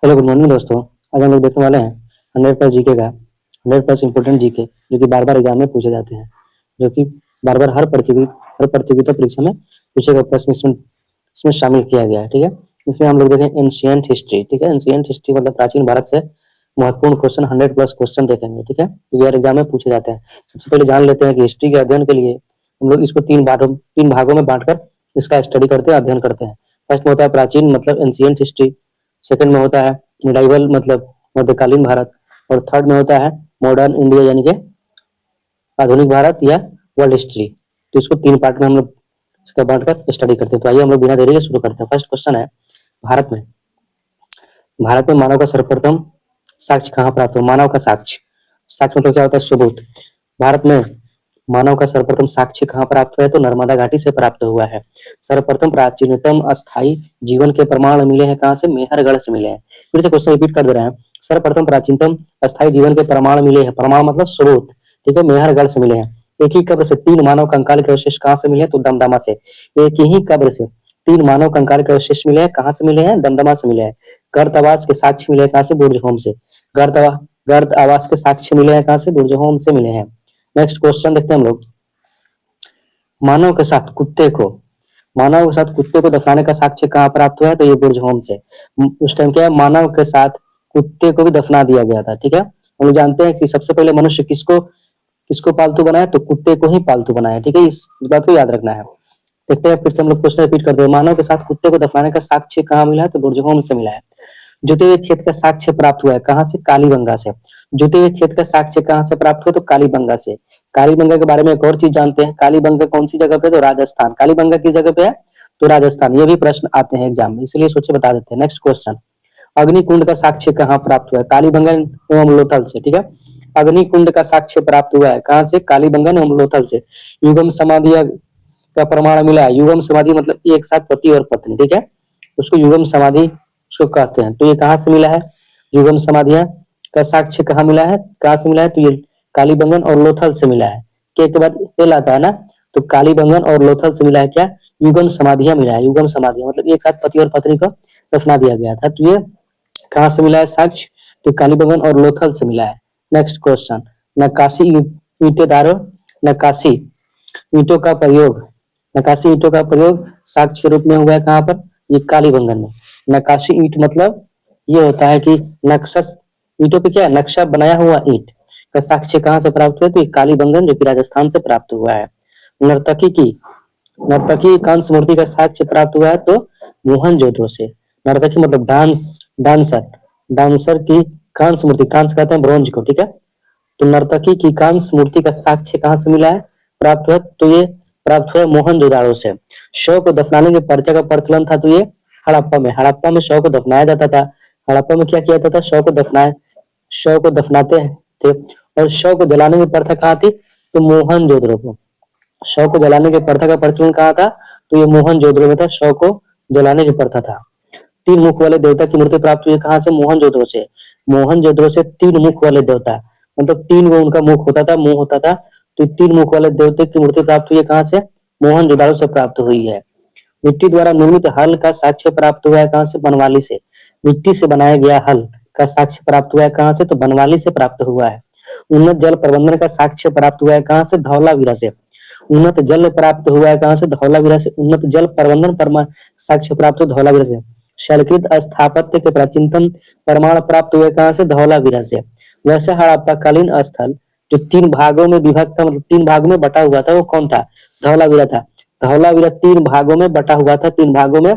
Hello good morning दोस्तों। आज हम लोग देखने वाले हैं 100+ जीके का 100+ इम्पोर्टेंट जीके जो कि बार बार एग्जाम में पूछे जाते हैं, जो कि बार बार हर प्रतियोगिता परीक्षा में पूछे गए प्रश्न इसमें शामिल किया गया है। ठीक है, इसमें हम लोग देखें एंशिएंट हिस्ट्री। ठीक है, एंशिएंट हिस्ट्री मतलब प्राचीन भारत से महत्वपूर्ण क्वेश्चन 100+ क्वेश्चन देखेंगे। ठीक है, जो यार एग्जाम में पूछे जाते हैं। सबसे पहले जान लेते हैं कि हिस्ट्री के अध्ययन के लिए हम लोग इसको तीन भागों में बांटकर इसका स्टडी करते हैं, अध्ययन करते हैं। फर्स्ट में होता है प्राचीन मतलब एंशिएंट हिस्ट्री, सेकंड में होता है मिडाइवल मतलब मध्यकालीन भारत, और थर्ड में होता है मॉडर्न इंडिया यानी कि आधुनिक भारत या वर्ल्ड हिस्ट्री। तो इसको तीन पार्ट में हम लोग इसका बांटकर स्टडी करते हैं। तो आइए हम लोग बिना देरी के शुरू करते हैं। फर्स्ट क्वेश्चन है, भारत में मानव का सर्वप्रथम साक्ष्य कहाँ प्राप्त हुआ? मानव का साक्ष्य, साक्ष्य मतलब क्या होता है? सबूत। भारत में मानव का सर्वप्रथम साक्ष्य कहाँ प्राप्त हुआ है? तो नर्मदा घाटी से प्राप्त हुआ है। सर्वप्रथम प्राचीनतम अस्थायी जीवन के प्रमाण मिले हैं कहाँ से? मेहरगढ़ से मिले हैं। फिर से क्वेश्चन रिपीट कर दे रहे हैं। सर्वप्रथम प्राचीनतम अस्थायी जीवन के प्रमाण मिले हैं, प्रमाण मतलब सबूत, ठीक है, मेहरगढ़ से मिले हैं। एक ही कब्र से 3 मानव कंकाल के अवशेष कहाँ से मिले हैं? तो दमदमा से। एक ही कब्र से 3 मानव कंकाल के अवशेष मिले हैं, कहाँ से मिले हैं? दमदमा से मिले हैं। गर्त आवास के साक्ष्य मिले हैं कहाँ से? बुर्जहोम से। गर्त आवास के साक्ष्य मिले हैं कहाँ से? बुर्जहोम से मिले हैं। नेक्स्ट क्वेश्चन देखते हैं हम लोग। मानव के साथ कुत्ते को दफनाने का साक्ष्य कहाँ प्राप्त हुआ है? तो ये बुर्जहोम से। उस टाइम क्या है, मानव के साथ कुत्ते को भी दफना दिया गया था। ठीक है, हम लोग जानते हैं कि सबसे पहले मनुष्य किसको किसको पालतू बनाया? तो कुत्ते को ही पालतू बनाया। ठीक है, इस बात को याद रखना है। देखते हैं, फिर से हम लोग क्वेश्चन रिपीट करते हैं। मानव के साथ कुत्ते को दफनाने का साक्ष्य कहाँ मिला है? तो बुर्जहोम से मिला है। जुते हुए खेत का साक्ष्य प्राप्त हुआ है कहाँ से? कालीबंगा से। जुते हुए खेत का साक्ष्य कहाँ से प्राप्त हुआ? तो कालीबंगा से। कालीबंगा के बारे में एक और चीज जानते हैं। कालीबंगा कौन सी जगह पे? तो राजस्थान। कालीबंगा किस जगह पे है? तो राजस्थान। ये भी प्रश्न आते हैं एग्जाम में, इसलिए सोचे बता देते हैं। नेक्स्ट क्वेश्चन, अग्निकुंड का साक्ष्य कहाँ प्राप्त हुआ है? कालीबंगा एवं लोथल से। ठीक है, अग्निकुंड का साक्ष्य प्राप्त हुआ है कहाँ से? कालीबंगा एवं लोथल से। युगम समाधि का प्रमाण मिला है। युगम समाधि मतलब एक साथ पति और पत्नी। ठीक है, उसको युगम समाधि उसको कहते हैं। तो ये कहाँ से मिला है? युगम समाधियां का साक्ष्य कहाँ मिला है? कहाँ से मिला है? तो ये कालीबंगन और लोथल से मिला है। के बाद एल आता है ना, तो कालीबंगन और लोथल से मिला है क्या? युगम समाधियां मिला है। युगम समाधियां मतलब एक साथ पति और पत्नी को दफना दिया गया था। तो ये कहाँ से मिला है साक्ष्य? तो कालीबंगन और लोथल से मिला है। नेक्स्ट क्वेश्चन, नक्काशी ईंटेदारों नक्काशी नक्काशी ईंटों का प्रयोग साक्ष्य के रूप में हुआ है कहाँ पर? ये कालीबंगन में। नक्काशी ईंट मतलब ये होता है कि नक्शा, ईंटों पे क्या है? नक्शा बनाया हुआ ईंट का साक्ष्य कहाँ से प्राप्त हुआ? तो ये कालीबंगन जो कि राजस्थान से प्राप्त हुआ है। नर्तकी कांस्य मूर्ति का साक्ष्य प्राप्त हुआ है तो मोहनजोदड़ो से। नर्तकी मतलब डांसर की कांस्य मूर्ति, कांस्य कहते हैं ब्रॉन्ज को। ठीक है, तो नर्तकी की कांस्य मूर्ति का साक्ष्य कहाँ से मिला है? प्राप्त हुआ तो ये प्राप्त हुआ मोहनजोदड़ो से। शव को दफनाने के पर्चा का प्रचलन था तो ये हड़प्पा में शव को दफनाया जाता था। हड़प्पा में क्या किया जाता था? शव को दफनाते थे। और शव को जलाने की प्रथा कहाँ थी? तो मोहनजोदड़ो को। शव को जलाने की प्रथा का प्रचलन कहाँ था? तो ये मोहनजोदड़ो में था। शव को जलाने की प्रथा था। 3 मुख वाले देवता की मूर्ति प्राप्त हुई कहाँ से? मोहनजोदड़ो से। मोहनजोदड़ो से 3 मुख वाले देवता मतलब 3 गो उनका मुख होता था, मुंह होता था। तो 3 मुख वाले देवता की मूर्ति प्राप्त हुई है कहाँ से? मोहनजोदड़ो से प्राप्त हुई है। मिट्टी द्वारा निर्मित हल का साक्ष्य प्राप्त हुआ है कहाँ से? बनवाली से। मिट्टी से बनाया गया हल का साक्ष्य प्राप्त हुआ है कहाँ से? तो बनवाली से प्राप्त हुआ है। उन्नत जल प्रबंधन का साक्ष्य प्राप्त हुआ है कहाँ से? धौलावीरा से। उन्नत जल प्राप्त हुआ है कहाँ से? धौलावीरा से। उन्नत जल प्रबंधन साक्ष्य प्राप्त हुआ धौलावीरा से। शैलकृत स्थापत्य के प्राचीनतम प्रमाण प्राप्त हुए कहाँ से? धौलावीरा से। वैसे हड़प्पाकालीन स्थल जो 3 भागों में विभक्त था, मतलब 3 भागों में बटा हुआ था, वो कौन था? धौलावीरा था। धौलावीरा 3 भागों में बटा हुआ था, 3 भागों में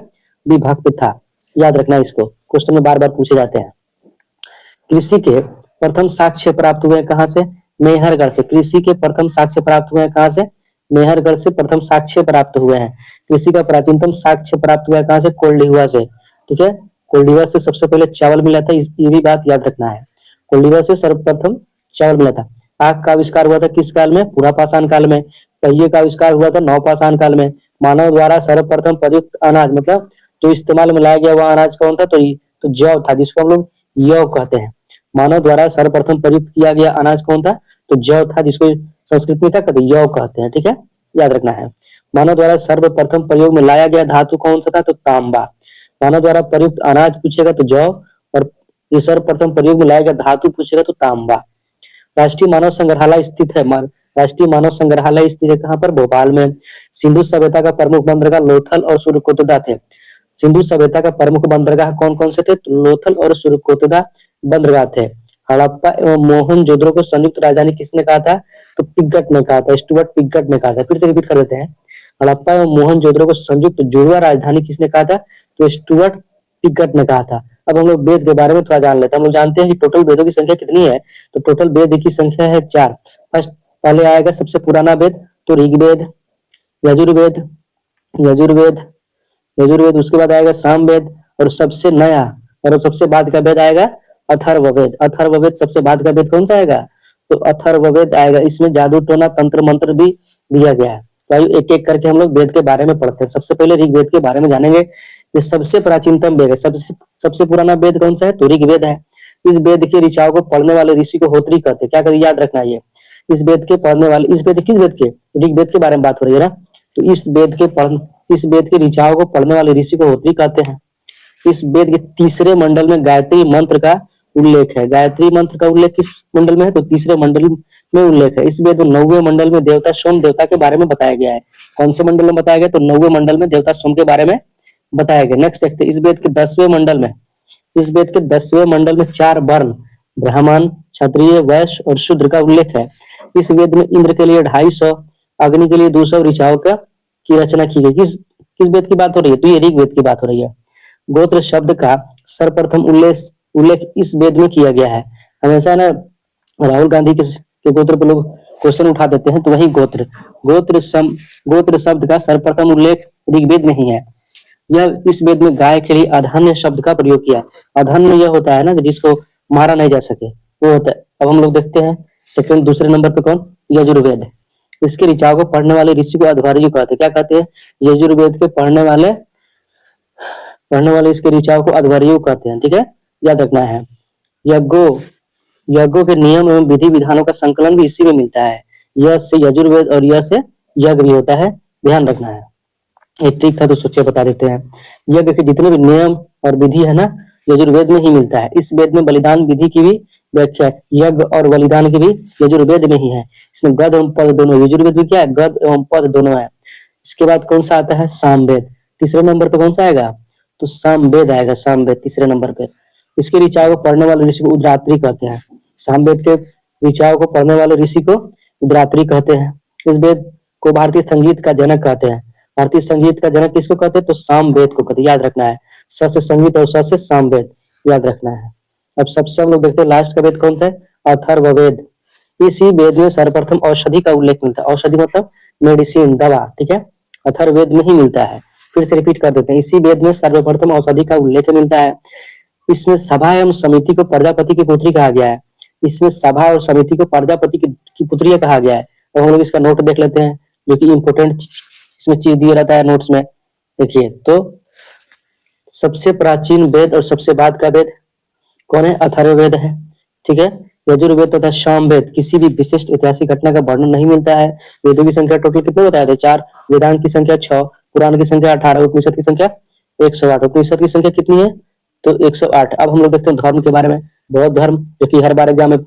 विभक्त था। याद रखना इसको, क्वेश्चन में बार बार पूछे जाते हैं। कृषि के प्रथम साक्ष्य प्राप्त हुए कहाँ से? मेहरगढ़ से। कृषि के प्रथम साक्ष्य प्राप्त हुए कहाँ से? मेहरगढ़ से प्रथम साक्ष्य प्राप्त हुए हैं। कृषि का प्राचीनतम साक्ष्य प्राप्त हुआ है कहाँ से? कोल्डिहुआ से। ठीक है, कोल्डिहुआ से सबसे पहले चावल मिला था, ये भी बात याद रखना है। कोल्डिहुआ से सर्वप्रथम चावल मिला था। आग का आविष्कार हुआ था किस काल में? पुरापाषाण काल में। पहिए का आविष्कार हुआ था नवपाषाण काल में। मानव द्वारा सर्वप्रथम प्रयुक्त अनाज मतलब जो इस्तेमाल में लाया गया वह अनाज कौन था? तो जौ था, जिसको हम लोग यौ कहते हैं। मानव द्वारा सर्वप्रथम प्रयुक्त किया गया अनाज कौन था? तो जौ था, जिसको संस्कृत में क्या कहते हैं? यौ कहते हैं। ठीक है, याद रखना है। मानव द्वारा सर्वप्रथम प्रयोग में लाया गया धातु कौन सा था? तो तांबा। मानव द्वारा प्रयुक्त अनाज पूछेगा तो जौ, और ये सर्वप्रथम प्रयोग में लाया गया धातु पूछेगा तो तांबा। राष्ट्रीय मानव संग्रहालय स्थित है राष्ट्रीय मानव संग्रहालय स्थित है कहाँ पर? भोपाल में। सिंधु सभ्यता का प्रमुख बंदरगाह लोथल और सुरकोतदा थे। सिंधु सभ्यता का प्रमुख बंदरगाह कौन कौन से थे? तो लोथल और सुरकोतदा बंदरगाह थे। हड़प्पा एवं मोहनजोदड़ो को संयुक्त राजधानी किसने कहा था? तो पिगट ने कहा था, स्टुअर्ट पिगट ने कहा था। फिर से रिपीट कर देते हैं, हड़प्पा एवं मोहनजोदड़ो को संयुक्त जुड़वा राजधानी किसने कहा था? तो स्टुअर्ट पिगट ने कहा था। अब हम लोग वेद के बारे में थोड़ा जान लेते हैं। हम लोग जानते हैं कि टोटल वेदों की संख्या कितनी है, तो टोटल वेद की संख्या है 4। फर्स्ट पहले आएगा सबसे पुराना वेद तो ऋग्वेद, यजुर्वेद यजुर्वेद यजुर्वेद, उसके बाद आएगा सामवेद, और सबसे नया और सबसे बाद का वेद आएगा अथर्ववेद। अथर्ववेद सबसे बाद का वेद कौन सा आएगा? तो अथर्ववेद आएगा। इसमें जादू टोना तंत्र मंत्र भी दिया गया है। तो आइए एक एक करके हम लोग वेद के बारे में पढ़ते हैं। सबसे पहले ऋग्वेद के बारे में जानेंगे। ये सबसे प्राचीनतम वेद है। सबसे पुराना वेद कौन सा है? तो ऋग्वेद है। इस वेद के ऋचाओं को पढ़ने वाले ऋषि को होत्री कहते हैं। क्या कहते? याद रखना ये। इस वेद के पढ़ने वाले, इस वेद किस वेद के? ऋग्वेद के बारे में बात हो रही है ना। तो इस वेद के ऋचाओं को पढ़ने वाले ऋषि को होत्री कहते हैं। इस वेद के तीसरे मंडल में गायत्री मंत्र का उल्लेख है। गायत्री मंत्र का उल्लेख किस मंडल में है? तो तीसरे मंडल में उल्लेख है। इस वेद में 9वें मंडल में देवता सोम देवता के बारे में बताया गया है। कौन से मंडल में बताया गया? तो 9वें मंडल में देवता सोम के बारे में बताया गया। नेक्स्ट देखते हैं, इस वेद के 10वें मंडल में 4 वर्ण ब्राह्मण, क्षत्रिय, वैश्य और शूद्र का उल्लेख है। इस वेद में इंद्र के लिए 250, अग्नि के लिए 200 ऋचाओं की रचना की गई। किस वेद की बात हो रही है? तो ये ऋग्वेद की बात हो रही है। गोत्र शब्द का सर्वप्रथम उल्लेख इस वेद में किया गया है। हमेशा ना राहुल गांधी के गोत्र पर लोग क्वेश्चन उठा देते हैं, तो वही गोत्र शब्द का सर्वप्रथम उल्लेख ऋग्वेद में ही है। यह इस वेद में गाय के लिए अधन्य शब्द का प्रयोग किया। अधन्य यह होता है ना जिसको मारा नहीं जा सके, वो होता है। अब हम लोग देखते हैं दूसरे नंबर पे कौन? यजुर्वेद। इसके ऋचाओं को पढ़ने वाले ऋषि को अध्वर्यु कहते हैं। क्या कहते हैं? यजुर्वेद के पढ़ने वाले इसके ऋचाओं को अध्वर्यु कहते हैं। ठीक है, याद रखना है। यज्ञों के नियम एवं विधि विधानों का संकलन भी इसी में मिलता है। यह से यजुर्वेद और यह से यज्ञ भी होता है, ध्यान रखना है। एक ट्रिक था तो सोचे बता देते हैं। यज्ञ के जितने भी नियम और विधि है ना, यजुर्वेद में ही मिलता है। इस वेद में बलिदान विधि की भी व्याख्या, यज्ञ और बलिदान की भी यजुर्वेद में ही है। इसमें गद एवं पद दोनों, यजुर्वेद में क्या है? गद एवं पद दोनों है। इसके बाद कौन सा आता है? सामवेद। तीसरे नंबर पे कौन सा आएगा? तो सामवेद आएगा। सामवेद तीसरे नंबर पे। इसके ऋचाओं को पढ़ने वाले ऋषि को उद्रात्री कहते हैं। सामवेद के ऋचाओं को पढ़ने वाले ऋषि को उद्रात्री कहते हैं। इस वेद को भारतीय संगीत का जनक कहते हैं। भारतीय संगीत का जनक किसको कहते हैं? तो सामवेद को कहते हैं, याद रखना है। स से संगीत और स से सामवेद, याद रखना है। अब सबसे हम लोग देखते हैं लास्ट का वेद कौन सा है? अथर्ववेद। इसी वेद में सर्वप्रथम औषधि का उल्लेख मिलता है। औषधि मतलब मेडिसिन, दवा। ठीक है, अथर्ववेद में ही मिलता है। फिर से रिपीट कर देते हैं, इसी वेद में सर्वप्रथम औषधि का उल्लेख मिलता है। इसमें सभा एवं समिति को प्रजापति की पुत्री कहा गया है। इसमें सभा और समिति को प्रजापति की पुत्री कहा गया है। और हम लोग इसका नोट देख लेते हैं, जो कि इंपोर्टेंट इसमें चीज दिया रहता है नोट्स में। देखिए, तो सबसे प्राचीन वेद और सबसे बाद का वेद कौन है? अथर्ववेद है। ठीक है, यजुर्वेद तथा सामवेद किसी भी विशिष्ट ऐतिहासिक घटना का वर्णन नहीं मिलता है। वेदों की संख्या टोटल कितने बताए थे? 4। वेदांत की संख्या 6, पुराण की संख्या 18, उपनिषद की संख्या 108। उपनिषद की संख्या कितनी है? तो 108। अब हम लोग देखते हैं धर्म के बारे में। बौद्ध धर्म, जो कि हर बार एग्जाम में,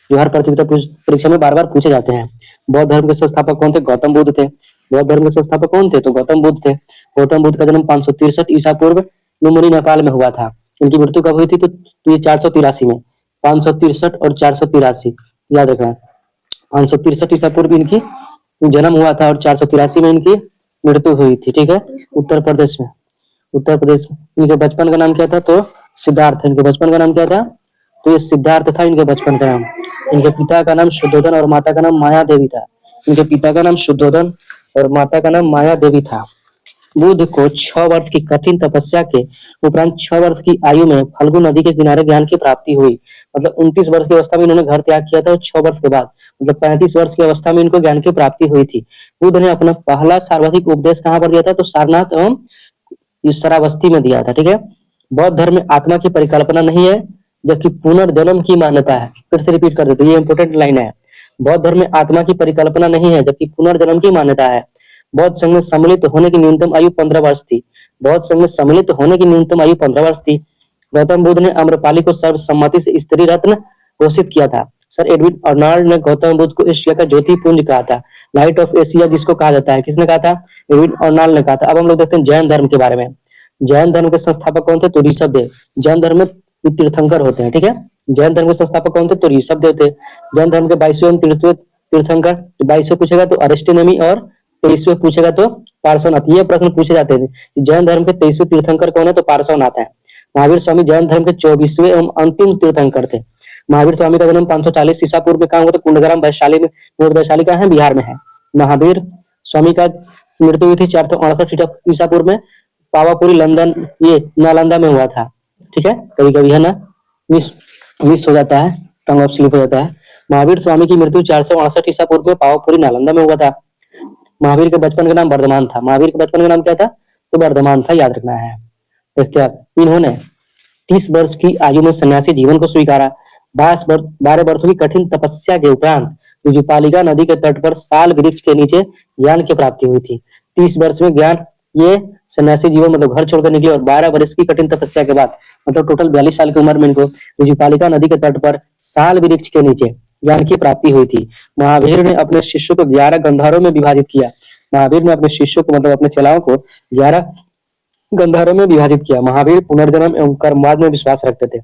जो हर प्रतियोगिता परीक्षा में बार बार पूछे जाते हैं। बौद्ध धर्म के संस्थापक कौन थे? गौतम बुद्ध थे। बौद्ध धर्म के संस्थापक कौन थे? तो गौतम बुद्ध थे। गौतम बुद्ध का जन्म 563 ईसा पूर्व लुम्बिनी नेपाल में हुआ था। इनकी मृत्यु कब हुई थी? तो ये 483 में। 563 और 483 याद रखना। 563 ईसा पूर्व इनकी जन्म हुआ था और 483 में इनकी मृत्यु हुई थी। ठीक है, उत्तर प्रदेश में। इनके बचपन का नाम क्या था? तो सिद्धार्थ। इनके बचपन का नाम क्या था? तो ये सिद्धार्थ था इनके बचपन का नाम। इनके पिता का नाम शुद्धोधन और माता का नाम माया देवी था। इनके पिता का नाम शुद्धोधन और माता का नाम माया देवी था। बुद्ध को 6 वर्ष की कठिन तपस्या के उपरांत 6 वर्ष की आयु में फल्गु नदी के किनारे ज्ञान की प्राप्ति हुई। मतलब 29 वर्ष की अवस्था में इन्होंने घर त्याग किया था और 6 वर्ष के बाद मतलब 35 वर्ष की अवस्था में इनको ज्ञान की प्राप्ति हुई थी। बुद्ध ने अपना पहला सर्वाधिक उपदेश कहाँ पर दिया था? तो सारनाथ एवं श्रावस्ती में दिया था। ठीक है, बौद्ध धर्म में आत्मा की परिकल्पना नहीं है, जबकि पुनर्जन्म की मान्यता है। फिर से रिपीट कर देते, ये इंपोर्टेंट लाइन है। बौद्ध धर्म में आत्मा की परिकल्पना नहीं है, जबकि पुनर्जन्म की मान्यता है। बौद्ध संघ में सम्मिलित होने की न्यूनतम आयु 15 वर्ष थी। बौद्ध संघ में सम्मिलित होने की न्यूनतम आयु 15 वर्ष थी। गौतम बुद्ध ने आम्रपाली को सर्वसम्मति से स्त्री रत्न घोषित किया था। सर एडविन अर्नाल्ड ने गौतम बुद्ध को एशिया का ज्योति पुंज कहा था, लाइट ऑफ एशिया जिसको कहा जाता है, किसने कहा था? एडविन अर्नाल्ड ने कहा था। अब हम लोग देखते हैं जैन धर्म के बारे में। जैन धर्म के संस्थापक कौन थे? तो ऋषभ देव। जैन धर्म में तीर्थंकर होते हैं, ठीक है। जैन धर्म के संस्थापक कौन थे? तो ऋषभ देव थे। जैन धर्म के 22वें तीर्थंकर, 22वें पूछेगा तो अरिस्टोनेमी और 23वें पूछेगा तो पार्श्वनाथ। ये प्रश्न पूछे जाते हैं। जैन धर्म के 23वें तीर्थंकर कौन है? तो पार्श्वनाथ है। महावीर स्वामी जैन धर्म के 24वें एवं अंतिम तीर्थंकर थे। महावीर स्वामी का जन्म 540 ईसा पूर्व में कहाँ हुआ था? कुंडग्राम वैशाली में। वैशाली कहाँ है? बिहार में है। महावीर स्वामी का मृत्यु हुई थी 468 ईसा पूर्व में, पावापुरी लंदन, ये नालंदा में हुआ था, ठीक है। कभी कभी है ना मिस हो जाता है, टंग ऑफ स्लिप हो जाता है। महावीर स्वामी की मृत्यु 468 ईसा पूर्व में पावापुरी नालंदा में हुआ था। महावीर के बचपन का नाम वर्धमान था। महावीर के बचपन का नाम क्या था? तो वर्धमान था, याद रखना है। देखते आप, इन्होंने 30 वर्ष की आयु में सन्यासी जीवन को स्वीकारा। 12 वर्षों की कठिन तपस्या के उपरांत विजुपालिका नदी के तट पर साल वृक्ष के नीचे ज्ञान की प्राप्ति हुई थी। 30 वर्ष में ज्ञान, ये सन्यासी जीवन मतलब घर छोड़कर निकले, और 12 वर्ष की कठिन तपस्या के बाद मतलब टोटल 42 साल की उम्र में इनको विजुपालिका नदी के तट पर साल वृक्ष के नीचे ज्ञान की प्राप्ति हुई थी। महावीर ने अपने शिष्यों को 11 गंधारों में विभाजित किया। महावीर ने अपने शिष्यों को मतलब अपने चेलाओं को 11 गंधारों में विभाजित किया। महावीर पुनर्जन्म एवं कर्मवाद में विश्वास रखते थे।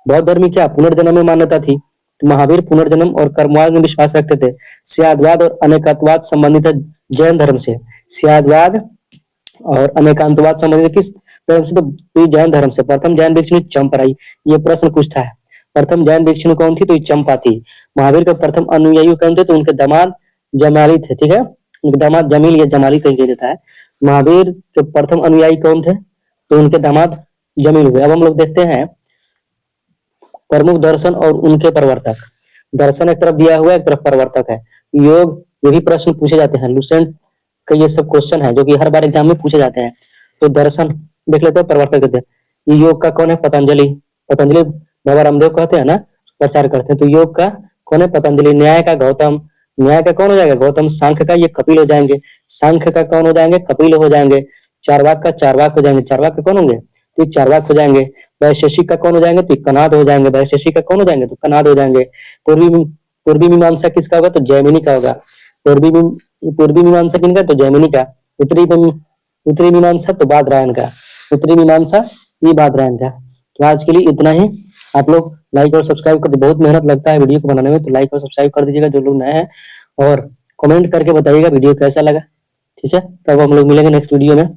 बौद्ध धर्म में क्या पुनर्जन्म में मान्यता थी? तो महावीर पुनर्जन्म और कर्मवाद में विश्वास रखते थे। स्यादवाद और अनेकत्ववाद संबंधित है जैन धर्म से। स्यादवाद और अनेकांतवाद संबंधित किस धर्म से? तो जैन धर्म से। प्रथम जैन भिक्षुणी चंपाराई, ये प्रश्न पूछता है। प्रथम जैन भिक्षुणी कौन थी? तो चंपा थी। महावीर के प्रथम अनुयायी कौन थे? तो उनके दामाद जमाली थे, ठीक है। उनके दामाद जमील या जमाली कहीं कह देता है। महावीर के प्रथम अनुयायी कौन थे? तो उनके दामाद जमील हुए। अब हम लोग देखते हैं प्रमुख दर्शन और उनके प्रवर्तक। दर्शन एक तरफ दिया हुआ है, एक तरफ प्रवर्तक है। योग, ये भी प्रश्न पूछे जाते हैं। लुसेंट का ये सब क्वेश्चन है जो कि हर बार एग्जाम में पूछे जाते हैं। तो दर्शन देख लेते हैं, प्रवर्तक देते हैं। योग का कौन है? पतंजलि। पतंजलि बाबा रामदेव कहते हैं ना, प्रचार करते हैं। तो योग का कौन है? पतंजलि। न्याय का गौतम। न्याय का कौन हो जाएगा? गौतम। सांख्य का ये कपिल हो जाएंगे। सांख्य का कौन हो जाएंगे? कपिल हो जाएंगे। चारवाक का चारवाक हो जाएंगे। चारवाक का कौन होंगे? तो चारवाक हो जाएंगे। वैशेषिक का कौन हो जाएंगे? तो कनाद हो जाएंगे। वैशेषिक का कौन हो जाएंगे? तो कनाद हो जाएंगे। पूर्वी मीमांसा किसका होगा? तो जैमिनी का होगा। पूर्वी मीमांसा किनका? तो जैमिनी का। उत्तरी मीमांसा तो बादरायण का। उत्तरी मीमांसा ये बादरायण का। तो आज के लिए इतना ही। आप लोग लाइक और सब्सक्राइब कर, बहुत मेहनत लगता है वीडियो को बनाने में, तो लाइक और सब्सक्राइब कर दीजिएगा जो लोग नए हैं, और कमेंट करके बताइएगा वीडियो कैसा लगा, ठीक है। तब हम लोग मिलेंगे नेक्स्ट वीडियो में।